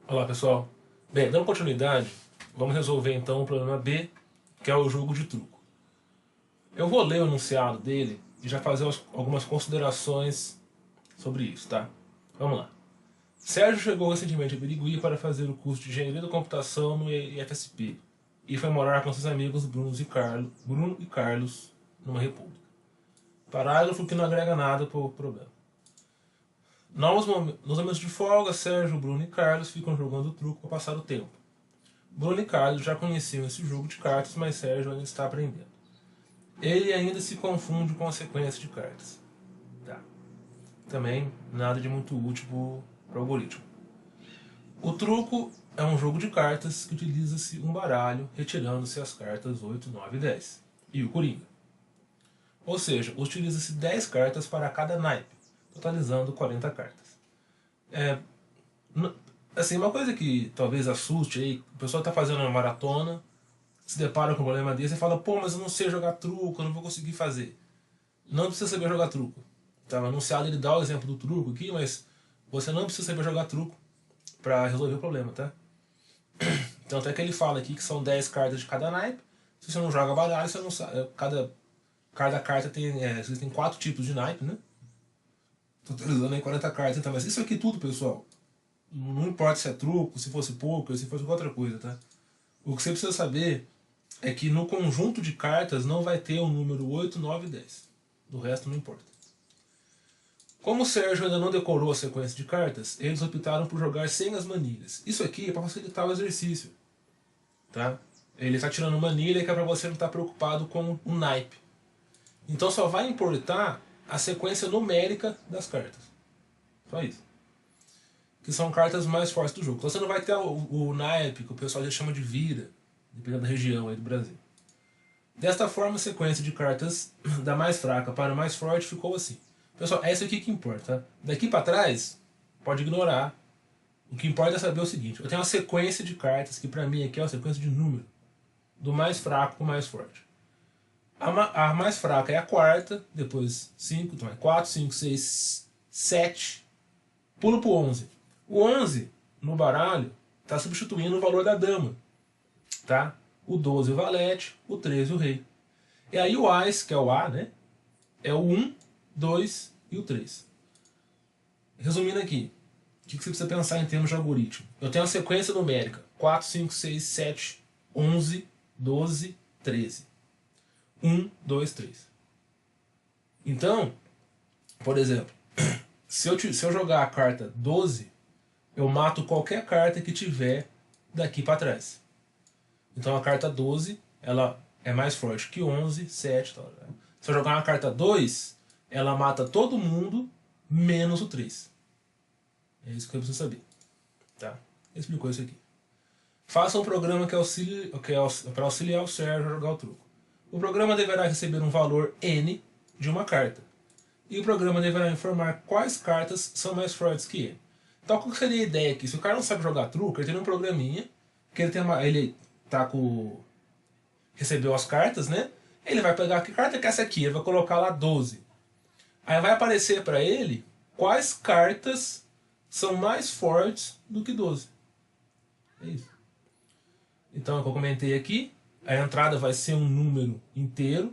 Olá pessoal, bem, dando continuidade, vamos resolver então o problema B, que é o jogo de truco. Eu vou ler o enunciado dele e já fazer algumas considerações sobre isso, tá? Vamos lá. Sérgio chegou recentemente a Birigui para fazer o curso de Engenharia da Computação no IFSP e foi morar com seus amigos Bruno e Carlos numa república. Parágrafo que não agrega nada para o problema. Nos momentos de folga, Sérgio, Bruno e Carlos ficam jogando truco para passar o tempo. Bruno e Carlos já conheciam esse jogo de cartas, mas Sérgio ainda está aprendendo. Ele ainda se confunde com a sequência de cartas. Tá. Também nada de muito útil para o algoritmo. O truco é um jogo de cartas que utiliza-se um baralho, retirando-se as cartas 8, 9 e 10. E o Coringa. Ou seja, utiliza-se 10 cartas para cada naipe, totalizando 40 cartas. Assim, uma coisa que talvez assuste aí, o pessoal está fazendo uma maratona, se depara com um problema desse e fala, pô, mas eu não sei jogar truco, eu não vou conseguir fazer. Não precisa saber jogar truco. Tá anunciado, ele dá o exemplo do truco aqui, mas você não precisa saber jogar truco para resolver o problema, tá? Então até que ele fala aqui que são 10 cartas de cada naipe. Se você não joga baralho, você não sabe. Cada carta tem, existem 4 tipos de naipe, né? Totalizando aí 40 cartas. Então, mas isso aqui tudo, pessoal, não importa se é truco, se fosse poker, se fosse outra coisa, tá? O que você precisa saber é que no conjunto de cartas não vai ter o número 8, 9 e 10. Do resto não importa. Como o Sérgio ainda não decorou a sequência de cartas, eles optaram por jogar sem as manilhas. Isso aqui é para facilitar o exercício. Tá? Ele está tirando manilha que é para você não estar preocupado com o naipe. Então só vai importar a sequência numérica das cartas. Só isso. Que são cartas mais fortes do jogo. Então você não vai ter o naipe, que o pessoal já chama de vira, dependendo da região aí do Brasil. Desta forma, a sequência de cartas da mais fraca para a mais forte ficou assim. Pessoal, é isso aqui que importa. Tá? Daqui para trás, pode ignorar. O que importa é saber o seguinte. Eu tenho uma sequência de cartas, que para mim aqui é uma sequência de número. Do mais fraco para o mais forte. A mais fraca é a quarta, depois 5, então é 4, 5, 6, 7. Pulo para o 11. O 11, no baralho, está substituindo o valor da dama. Tá? O 12 o valete, o 13 o rei. E aí o Ás, que é o A, né? É o 1, 2 e o 3. Resumindo aqui, o que você precisa pensar em termos de algoritmo? Eu tenho uma sequência numérica: 4, 5, 6, 7, 11, 12, 13. 1, 2, 3. Então, por exemplo, se eu jogar a carta 12, eu mato qualquer carta que tiver daqui para trás. Então a carta 12, ela é mais forte que 11, 7, tal. Se eu jogar uma carta 2, ela mata todo mundo, menos o 3. É isso que eu preciso saber. Tá? Explicou isso aqui. Faça um programa que é para auxiliar o Sérgio a jogar o truco. O programa deverá receber um valor N de uma carta. E o programa deverá informar quais cartas são mais fortes que ele. Então qual seria a ideia aqui? Se o cara não sabe jogar truco, ele tem um programinha, que ele tá com... recebeu as cartas, né? Ele vai pegar que carta que é essa aqui, ele vai colocar lá 12. Aí vai aparecer para ele quais cartas são mais fortes do que 12. É isso. Então, como eu comentei aqui, a entrada vai ser um número inteiro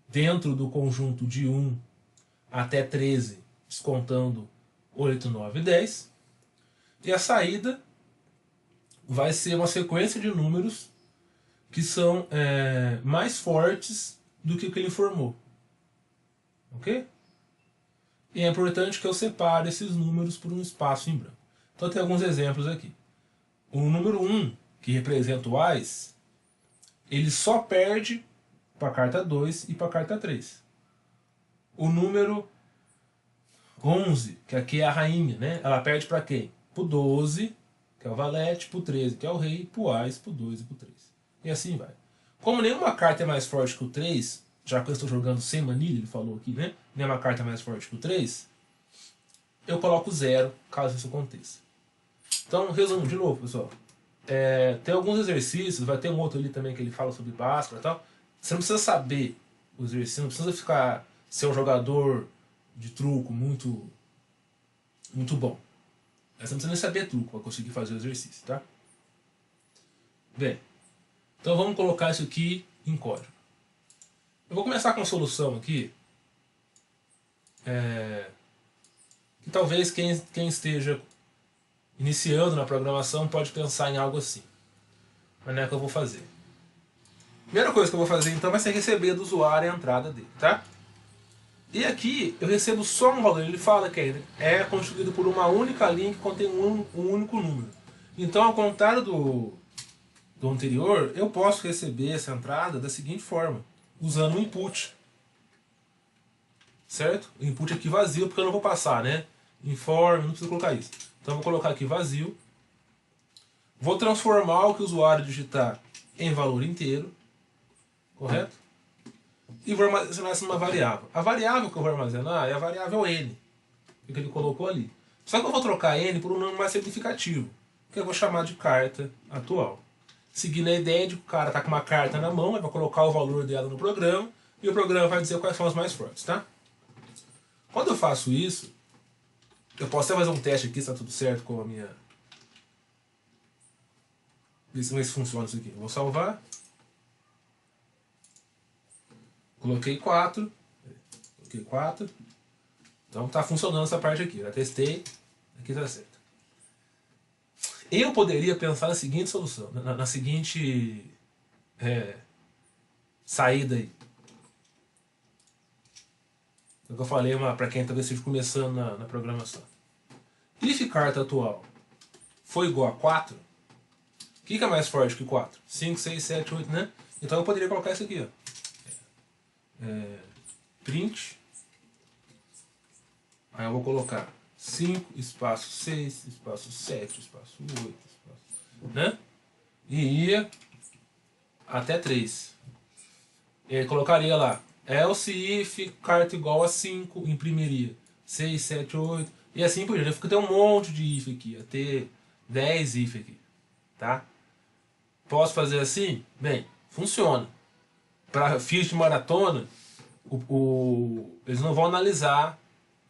dentro do conjunto de 1 até 13, descontando 8, 9 e 10. E a saída vai ser uma sequência de números que são mais fortes do que o que ele informou. Ok? E é importante que eu separe esses números por um espaço em branco. Então tem alguns exemplos aqui. O número 1, que representa o Ás, ele só perde para a carta 2 e para a carta 3. O número 11, que aqui é a rainha, né? Ela perde para quem? Para o 12, que é o valete, para o 13, que é o rei, para o Ás, para o 2 e para o 3. E assim vai. Como nenhuma carta é mais forte que o 3, já que eu estou jogando sem manilha, ele falou aqui, né? Nenhuma carta é mais forte que o 3, eu coloco 0, caso isso aconteça. Então, resumo de novo, pessoal. Tem alguns exercícios, vai ter um outro ali também que ele fala sobre Bhaskara e tal. Você não precisa saber os exercícios, não precisa ser um jogador de truco muito bom. Mas você não precisa nem saber truco para conseguir fazer o exercício, tá? Bem, então vamos colocar isso aqui em código. Eu vou começar com uma solução aqui, que talvez quem esteja iniciando na programação pode pensar em algo assim. Mas não é o que eu vou fazer. Primeira coisa que eu vou fazer então vai ser receber do usuário a entrada dele, tá? E aqui eu recebo só um valor. Ele fala que é constituído por uma única linha que contém um único número. Então, ao contrário do anterior, eu posso receber essa entrada da seguinte forma, usando o input. Certo? O input aqui vazio, porque eu não vou passar, né? Inform, não precisa colocar isso. Então eu vou colocar aqui vazio. Vou transformar o que o usuário digitar em valor inteiro. Correto? E vou armazenar isso numa variável. A variável que eu vou armazenar é a variável n, que ele colocou ali. Só que eu vou trocar n por um número mais significativo, que eu vou chamar de carta atual. Seguindo a ideia de que o cara está com uma carta na mão, ele vai colocar o valor dela no programa, e o programa vai dizer quais são as mais fortes, tá? Quando eu faço isso, eu posso até fazer um teste aqui se está tudo certo com a minha... Ver se funciona isso aqui. Eu vou salvar. Coloquei 4. Coloquei 4. Então está funcionando essa parte aqui. Já testei. Aqui está certo. Eu poderia pensar na seguinte solução. Na seguinte saída aí. O que eu falei para quem talvez esteja começando na programação. If carta atual for igual a 4, o que é mais forte que 4? 5, 6, 7, 8, né? Então eu poderia colocar isso aqui, ó. Print. Aí eu vou colocar 5, espaço 6, espaço 7, espaço 8, espaço, né? E ia até 3. E aí colocaria lá else if carta igual a 5, imprimiria 6, 7, 8 e assim por diante. Fica até um monte de if aqui, até 10 if aqui, tá? Posso fazer assim? Bem, funciona. Para fins de maratona, eles não vão analisar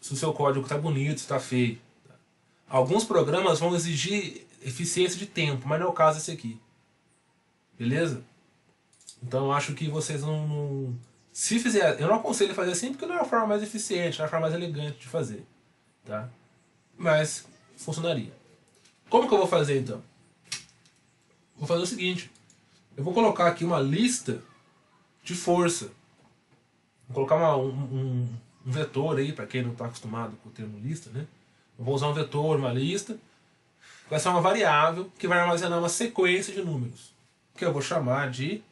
se o seu código está bonito, se está feio. Alguns programas vão exigir eficiência de tempo, mas não é o caso desse aqui. Beleza? Então eu acho que vocês não... Se fizer, eu não aconselho fazer assim porque não é a forma mais eficiente, não é a forma mais elegante de fazer. Tá? Mas funcionaria. Como que eu vou fazer então? Vou fazer o seguinte. Eu vou colocar aqui uma lista de força. Vou colocar um vetor aí, para quem não está acostumado com o termo lista, né? Eu vou usar um vetor, uma lista. Vai ser uma variável que vai armazenar uma sequência de números. Que eu vou chamar de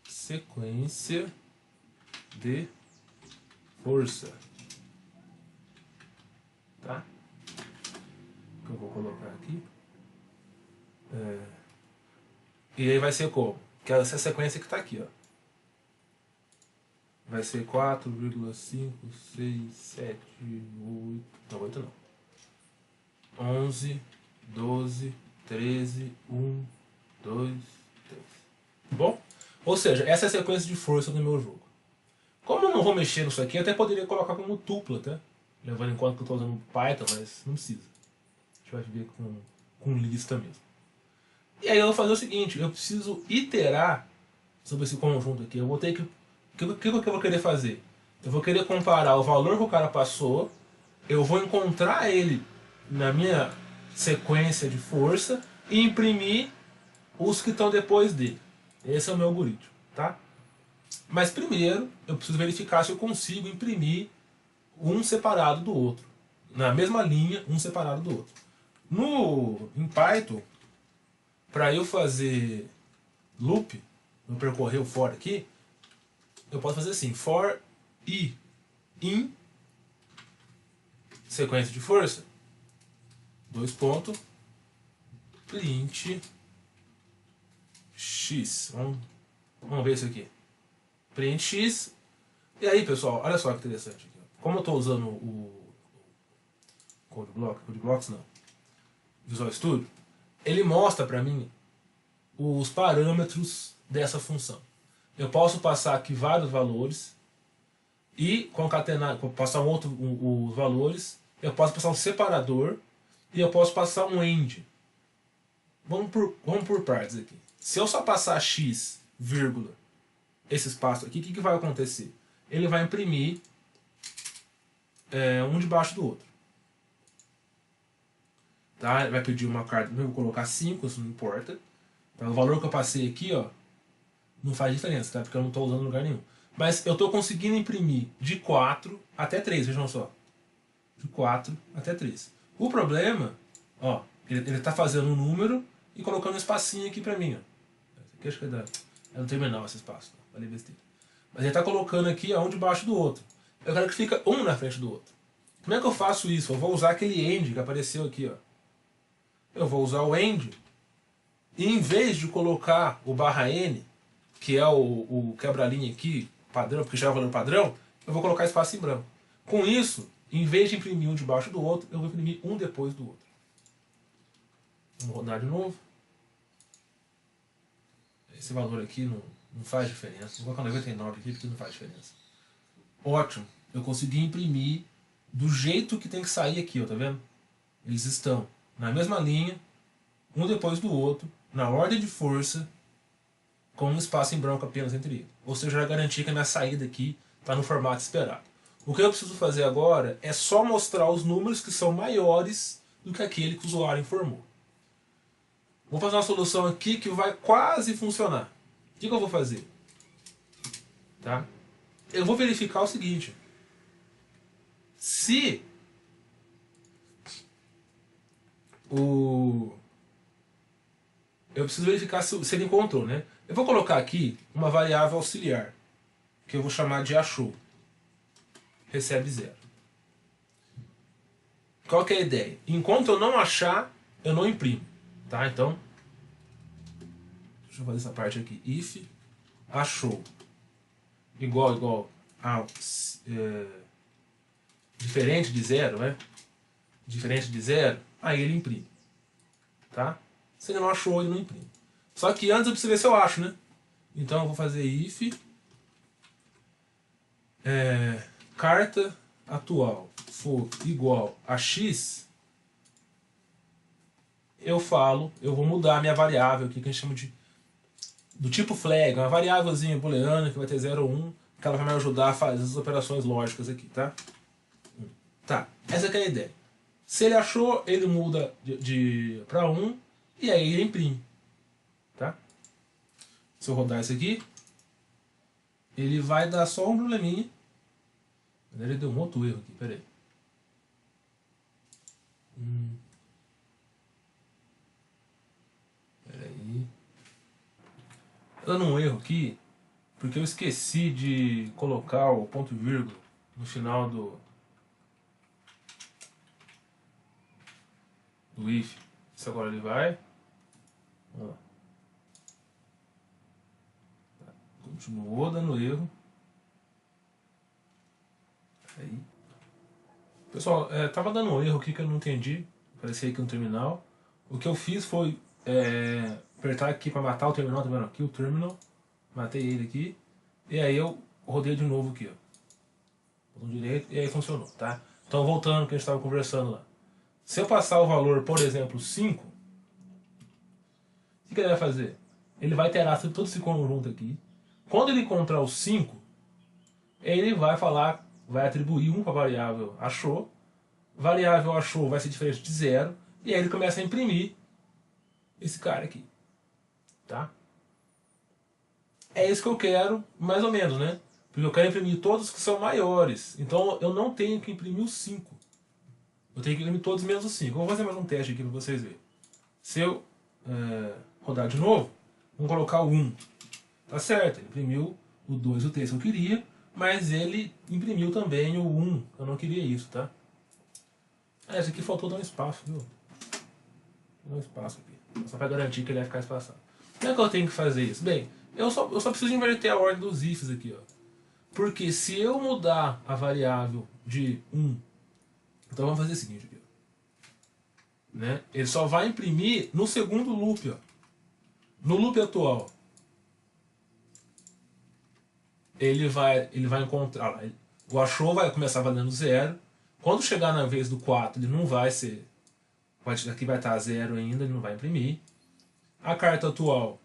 sequência de força. Tá? Que eu vou colocar aqui. E aí vai ser como? Que é essa sequência que está aqui, ó. Vai ser 4,5, 6, 7, 8... Não, 8 não. 11, 12, 13, 1, 2, 3. Bom? Ou seja, essa é a sequência de força do meu jogo. Como eu não vou mexer nisso aqui, eu até poderia colocar como tupla, tá? Levando em conta que eu estou usando Python, mas não precisa. A gente vai ver com lista mesmo. E aí eu vou fazer o seguinte, eu preciso iterar sobre esse conjunto aqui. Eu vou ter que... O que eu vou querer fazer? Eu vou querer comparar o valor que o cara passou, eu vou encontrar ele na minha sequência de força e imprimir os que estão depois dele. Esse é o meu algoritmo, tá? Mas primeiro eu preciso verificar se eu consigo imprimir um separado do outro. Na mesma linha, um separado do outro. Em Python, para eu fazer loop, eu percorrer o for aqui, eu posso fazer assim, for i in sequência de força, dois pontos, print x. Vamos ver isso aqui. Print x. E aí, pessoal, olha só que interessante aqui. Como eu estou usando o CodeBlocks não, Visual Studio, ele mostra para mim os parâmetros dessa função. Eu posso passar aqui vários valores e concatenar, passar os valores, eu posso passar um separador e eu posso passar um AND. Vamos por partes aqui. Se eu só passar x, vírgula, esse espaço aqui, o que vai acontecer? Ele vai imprimir um debaixo do outro. Tá? Ele vai pedir uma carta, eu vou colocar 5, isso não importa. Então, o valor que eu passei aqui, ó, não faz diferença, tá? Porque eu não estou usando em lugar nenhum. Mas eu estou conseguindo imprimir de 4 até 3, vejam só. De 4 até 3. O problema, ó, ele está fazendo um número e colocando um espacinho aqui para mim, ó. Esse aqui acho que é no terminal esse espaço, não falei besteira. Mas ele está colocando aqui ó, um debaixo do outro. Eu quero que fica um na frente do outro. Como é que eu faço isso? Eu vou usar aquele AND que apareceu aqui, ó. Eu vou usar o AND e em vez de colocar o barra N, que é o quebra-linha aqui, padrão, porque já é o valor padrão, eu vou colocar espaço em branco. Com isso, em vez de imprimir um debaixo do outro, eu vou imprimir um depois do outro. Vamos rodar de novo. Esse valor aqui não faz diferença. Vou colocar 99 aqui porque não faz diferença. Ótimo. Eu consegui imprimir do jeito que tem que sair aqui, ó, tá vendo? Eles estão na mesma linha, um depois do outro, na ordem de força, com um espaço em branco apenas entre eles. Ou seja, já garanti que a minha saída aqui está no formato esperado. O que eu preciso fazer agora é só mostrar os números que são maiores do que aquele que o usuário informou. Vou fazer uma solução aqui que vai quase funcionar. O que eu vou fazer? Tá? Eu vou verificar o seguinte. Se eu preciso verificar se ele encontrou, né? Eu vou colocar aqui uma variável auxiliar, que eu vou chamar de achou. Recebe 0. Qual que é a ideia? Enquanto eu não achar, eu não imprimo. Tá? Então, deixa eu fazer essa parte aqui. If achou igual a diferente de 0, né? Diferente de 0, aí ele imprime. Tá? Se ele não achou, ele não imprime. Só que antes eu preciso ver se eu acho, né? Então eu vou fazer if carta atual for igual a x, eu vou mudar a minha variável aqui, que a gente chama do tipo flag, uma variávelzinha booleana que vai ter 0 ou 1, que ela vai me ajudar a fazer as operações lógicas aqui, tá? Tá, essa aqui é a ideia. Se ele achou, ele muda para 1 e aí ele imprime, tá? Se eu rodar isso aqui, ele vai dar só um probleminha. Ele deu um outro erro aqui, peraí. Peraí. Tá dando um erro aqui, porque eu esqueci de colocar o ponto e vírgula no final do if. Isso agora ele vai. Vamos lá. Continuou dando erro. Aí. Pessoal, tava dando um erro aqui que eu não entendi. Apareceu aqui no terminal. O que eu fiz foi apertar aqui para matar o terminal, tá vendo aqui o terminal. Matei ele aqui. E aí eu rodei de novo aqui, ó. Botão direito e aí funcionou, tá? Então voltando que a gente estava conversando lá. Se eu passar o valor, por exemplo, 5, o que ele vai fazer? Ele vai iterar todo esse conjunto aqui. Quando ele encontrar o 5, ele vai falar, vai atribuir 1 para a variável achou. Variável achou vai ser diferente de 0. E aí ele começa a imprimir esse cara aqui. Tá? É isso que eu quero, mais ou menos, né? Porque eu quero imprimir todos que são maiores. Então eu não tenho que imprimir os 5. Eu tenho que imprimir todos menos os 5. Eu vou fazer mais um teste aqui para vocês verem. Se eu rodar de novo, vamos colocar o 1. Tá certo, ele imprimiu o 2 e o 3 que eu queria, mas ele imprimiu também o 1. Eu não queria isso, tá? Esse aqui faltou dar um espaço, viu? Dar um espaço aqui. Só para garantir que ele vai ficar espaçado. Como é que eu tenho que fazer isso? Bem, eu só preciso inverter a ordem dos ifs aqui, ó. Porque se eu mudar a variável de 1, então vamos fazer o seguinte aqui, ó. Né? Ele só vai imprimir no segundo loop, ó. No loop atual, ele vai encontrar, O achou vai começar valendo 0. Quando chegar na vez do 4, ele não vai ser... Aqui vai estar 0 ainda, ele não vai imprimir. A carta atual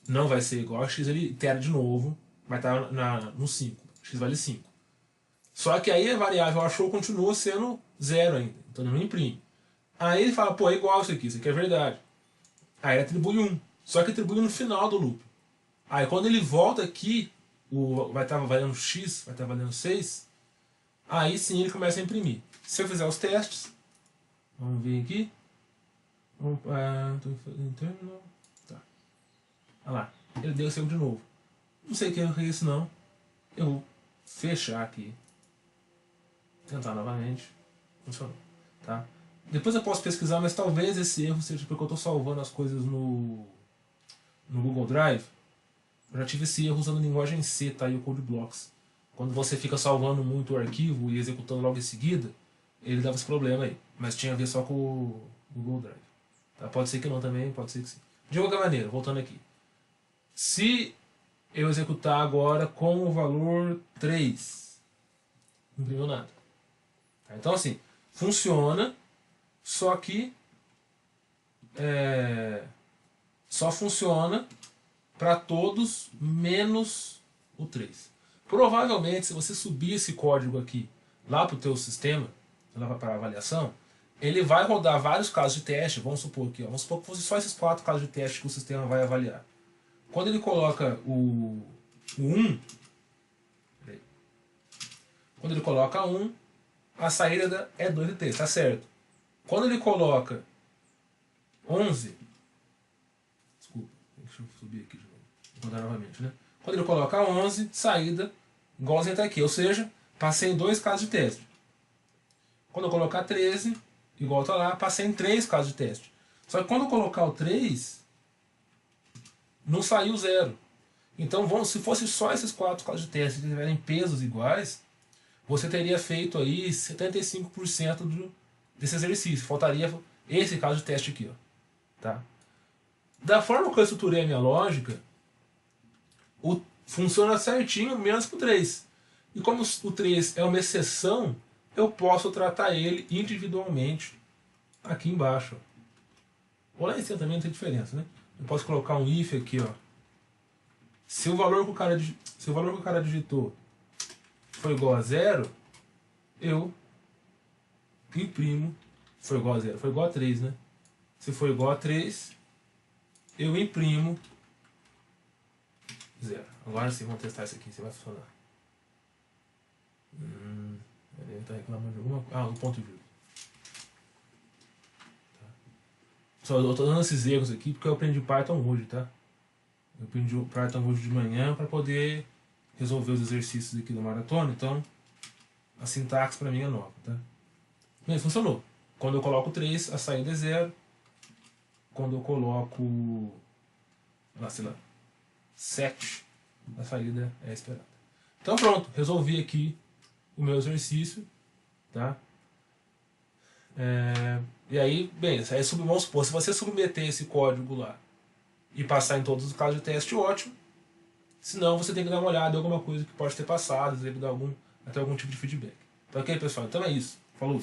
não vai ser igual a x, ele itera de novo, vai estar no 5. X vale 5. Só que aí a variável achou continua sendo 0 ainda, então ele não imprime. Aí ele fala, pô, é igual isso aqui é verdade. Aí ele atribui 1, só que atribui no final do loop. Aí quando ele volta aqui, vai estar valendo x, vai estar valendo 6, aí sim ele começa a imprimir. Se eu fizer os testes, vamos ver aqui. Tá. Olha lá, ele deu esse erro de novo. Não sei o que erro é esse não. Eu vou fechar aqui. Tentar novamente. Funcionou. Tá? Depois eu posso pesquisar, mas talvez esse erro seja porque eu estou salvando as coisas no Google Drive. Eu já tive esse erro usando a linguagem C, tá? E o Code Blocks. Quando você fica salvando muito o arquivo e executando logo em seguida, ele dava esse problema aí. Mas tinha a ver só com o Google Drive. Tá? Pode ser que não também, pode ser que sim. De qualquer maneira, voltando aqui. Se eu executar agora com o valor 3, não imprimiu nada. Tá? Então assim, funciona, só que só funciona para todos menos o 3. Provavelmente, se você subir esse código aqui lá para o teu sistema, lá para a avaliação, ele vai rodar vários casos de teste. Vamos supor aqui, ó, vamos supor que fosse só esses 4 casos de teste que o sistema vai avaliar. Quando ele coloca o 1, quando ele coloca 1, a saída é 2 e 3, tá certo. Quando ele coloca 11, desculpa, deixa eu subir aqui de novo, vou rodar novamente, né? Quando ele coloca 11, saída igualzinho até aqui, ou seja, passei em 2 casos de teste. Quando eu colocar 13, igual tá lá, passei em 3 casos de teste. Só que quando eu colocar o 3, não saiu 0. Então, se fosse só esses 4 casos de teste que tiverem pesos iguais, você teria feito aí 75% desse exercício. Faltaria esse caso de teste aqui, ó. Tá? Da forma que eu estruturei a minha lógica, funciona certinho, menos que o 3. E como o 3 é uma exceção, eu posso tratar ele individualmente aqui embaixo. Ou lá em cima também não tem diferença, né? Eu posso colocar um if aqui, ó. Se o valor que o cara digitou foi igual a 0, eu imprimo. Foi igual a 0, foi igual a 3, né? Se for igual a 3, eu imprimo 0. Agora sim, vamos testar isso aqui, se vai funcionar. Ele está reclamando de alguma coisa. Um ponto e vírgula. Tá. Só eu estou dando esses erros aqui porque eu aprendi Python hoje, tá? Eu aprendi Python hoje de manhã para poder resolver os exercícios aqui da maratona, então a sintaxe para mim é nova, tá? Bem, funcionou. Quando eu coloco 3, a saída é 0. Quando eu coloco, sei lá, 7, a saída é esperada. Então pronto, resolvi aqui o meu exercício, tá? E aí, bem, aí vamos supor, se você submeter esse código lá e passar em todos os casos de teste, ótimo. Senão você tem que dar uma olhada em alguma coisa que pode ter passado, dar até algum tipo de feedback. Tá ok, pessoal? Então é isso. Falou!